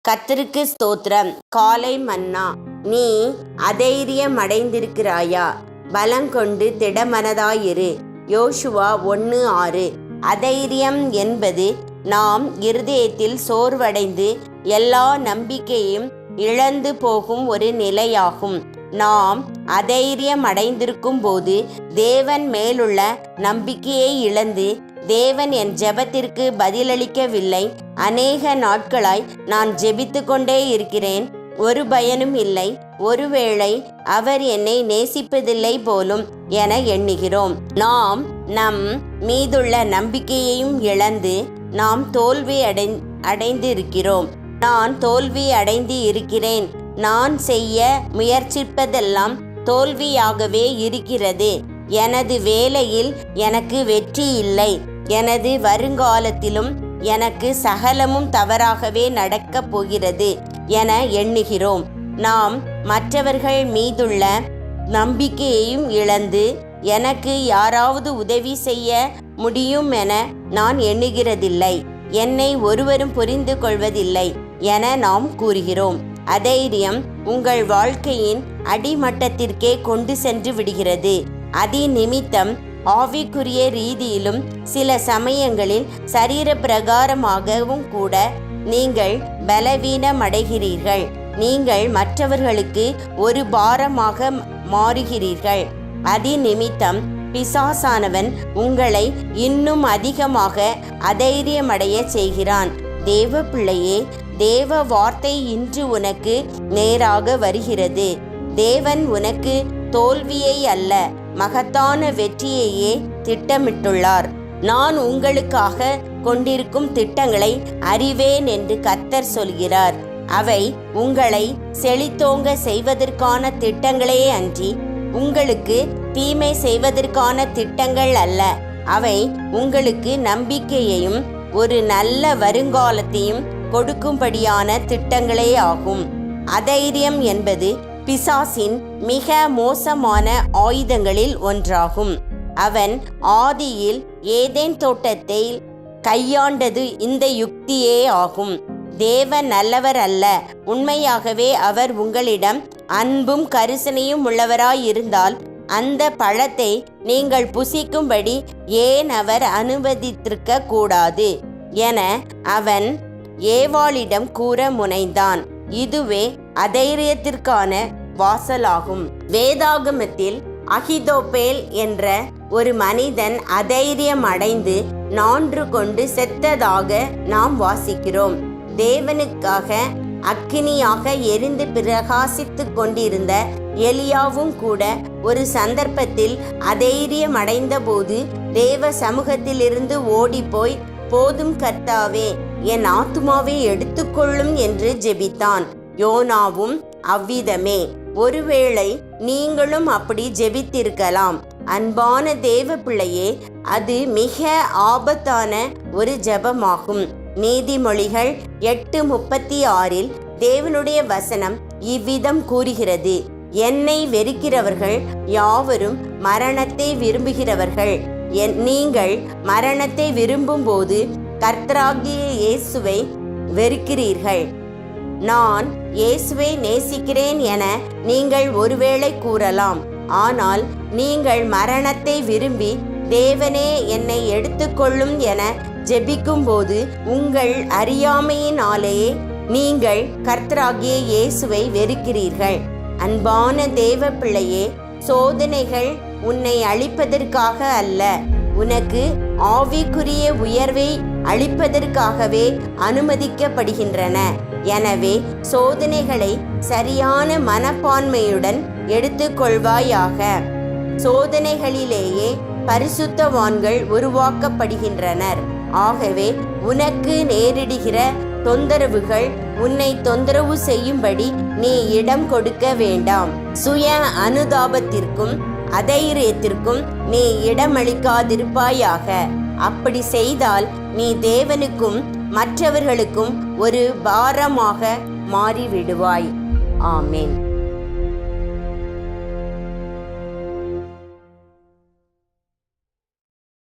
கர்த்தருக்கு ஸ்தோத்திரம். காலை மன்னா. நீ அதைரியமடைந்திருக்கிறாயா? பலங்கொண்டு திடமனதாயிரு. யோசுவா 1:6. அதைரியம் என்பது நாம் இருதயத்தில் சோர்வடைந்து எல்லா நம்பிக்கையும் இழந்து போகும் ஒரு நிலையாகும். நாம் அதைரியமடைந்திருக்கும் போது தேவன் மேலுள்ள நம்பிக்கையை இழந்து, தேவன் என் ஜெபத்திற்கு பதிலளிக்கவில்லை, அநேக நாட்களாய் நான் ஜெபித்து கொண்டே இருக்கிறேன், ஒரு பயனும் இல்லை, ஒருவேளை அவர் என்னை நேசிப்பதில்லை போலும் என எண்ணுகிறோம். நாம் நம் மீதுள்ள நம்பிக்கையையும் இழந்து நாம் தோல்வி அடைந்து இருக்கிறோம். நான் தோல்வி அடைந்து இருக்கிறேன். நான் செய்ய முயற்சிப்பதெல்லாம் தோல்வியாகவே இருக்கிறது. எனது வேலையில் எனக்கு வெற்றி இல்லை. எனது வருங்காலத்திலும் எனக்கு சகலமும் தவறாகவே நடக்கப் போகிறது என எண்ணுகிறோம். நாம் மற்றவர்கள் மீதுள்ள நம்பிக்கையையும் இழந்து, எனக்கு யாராவது உதவி செய்ய முடியும் என நான் எண்ணுகிறதில்லை, என்னை ஒருவரும் புரிந்து கொள்வதில்லை என நாம் கூறுகிறோம். அதைரியம் உங்கள் வாழ்க்கையின் அடிமட்டத்திற்கே கொண்டு சென்று விடுகிறது. அதி நிமித்தம் ஆவிக்குரிய ரீதியிலும் சில சமயங்களில் சரீர பிரகாரமாகவும் கூட நீங்கள் பலவீனமடைகிறீர்கள். நீங்கள் மற்றவர்களுக்கு ஒரு பாரமாக மாறுகிறீர்கள். அதி நிமித்தம் பிசாசானவன் உங்களை இன்னும் அதிகமாக அதைரியமடைய செய்கிறான். தேவ பிள்ளையே, தேவ வார்த்தை இன்று உனக்கு நேராக வருகிறது. தேவன் உனக்கு தோல்வியை அல்ல, மகத்தான வெற்றியையே திட்டமிட்டுள்ளார். நான் உங்களுக்காக கொண்டிருக்கும் திட்டங்களை அறிவேன் என்று கர்த்தர் சொல்கிறார். அவை உங்களை செழித்தோங்க செய்வதற்கான திட்டங்களே அன்றி உங்களுக்கு தீமை செய்வதற்கான திட்டங்கள் அல்ல. அவை உங்களுக்கு நம்பிக்கையையும் ஒரு நல்ல வருங்காலத்தையும் கொடுக்கும்படியான திட்டங்களே ஆகும். அதைரியம் என்பது பிசாசின் மிக மோசமான ஆயுதங்களில் ஒன்றாகும். அவன் ஆதியில் ஏதேன் தோட்டத்தை கையாண்டது இந்த யுக்தியே ஆகும். தேவன் நல்லவர் அல்ல. உண்மையாகவே அவர் உங்களிடம் அன்பும் கரிசனையும் உள்ளவராயிருந்தால் அந்த பழத்தை நீங்கள் புசிக்கும்படி ஏன் அவர் அனுமதித்திருக்க கூடாது என அவன் ஏவாளிடம் கூற முனைந்தான். இதுவே அதைரியத்திற்கான வாசலாகும். வேதாகமத்தில் அகிதோப்பேல் என்ற ஒரு மனிதன் அதைரியம் அடைந்து நான்று கொண்டு செத்ததாக நாம் வாசிக்கிறோம். தேவனுக்காக அக்கினியாக எரிந்து பிரகாசித்து கொண்டிருந்த எலியாவும் கூட ஒரு சந்தர்ப்பத்தில் அதைரியம் அடைந்த போது தேவ சமூகத்திலிருந்து ஓடிப்போய், போதும் கர்த்தாவே, என் ஆத்துமாவை எடுத்துக்கொள்ளும் என்று ஜெபித்தான். யோனாவும் அவ்விதமே. ஒருவேளை நீங்களும் அப்படி ஜெபித்திருக்கலாம். அன்பான தேவ பிள்ளையே, அது மிக ஆபத்தான ஒரு ஜெபமாகும். நீதிமொழிகள் 8:36 தேவனுடைய வசனம் இவ்விதம் கூறுகிறது: என்னை வெறுக்கிறவர்கள் யாவரும் மரணத்தை விரும்புகிறவர்கள். நீங்கள் மரணத்தை விரும்பும்போது கர்த்தராகிய இயேசுவை வெறுக்கிறீர்கள். நான் இயேசுவை நேசிக்கிறேன் என நீங்கள் ஒருவேளை கூறலாம். ஆனால் நீங்கள் மரணத்தை விரும்பி, தேவனே என்னை எடுத்துக்கொள்ளும் என ஜெபிக்கும்போது உங்கள் அறியாமையினாலேயே நீங்கள் கர்த்தராகிய இயேசுவை வெறுக்கிறீர்கள். அன்பான தேவ பிள்ளையே, சோதனைகள் உன்னை அழிப்பதற்காக அல்ல, உனக்கு ஆவிக்குரிய உயர்வை அளிப்பதற்காகவே அனுமதிக்கப்படுகின்றன. எனவே சோதனைகளை சரியான மனப்பான்மையுடன் எடுத்துக்கொள்வாயாக. சோதனைகளிலேயே பரிசுத்தவான்கள் உருவாக்கப்படுகின்றனர். ஆகவே உனக்கு நேரிடுகிற தொந்தரவுகள் உன்னை தொந்தரவு செய்யும்படி நீ இடம் கொடுக்க வேண்டாம். சுய அனுதாபத்திற்கும் அதைரியத்திற்கும் நீ இடமளிக்காதிருப்பாயாக. அப்படி செய்தால் நீ தேவனுக்கும் மற்றவர்களுக்கும் ஒரு பாரமாக மாறிவிடுவாய். ஆமென்.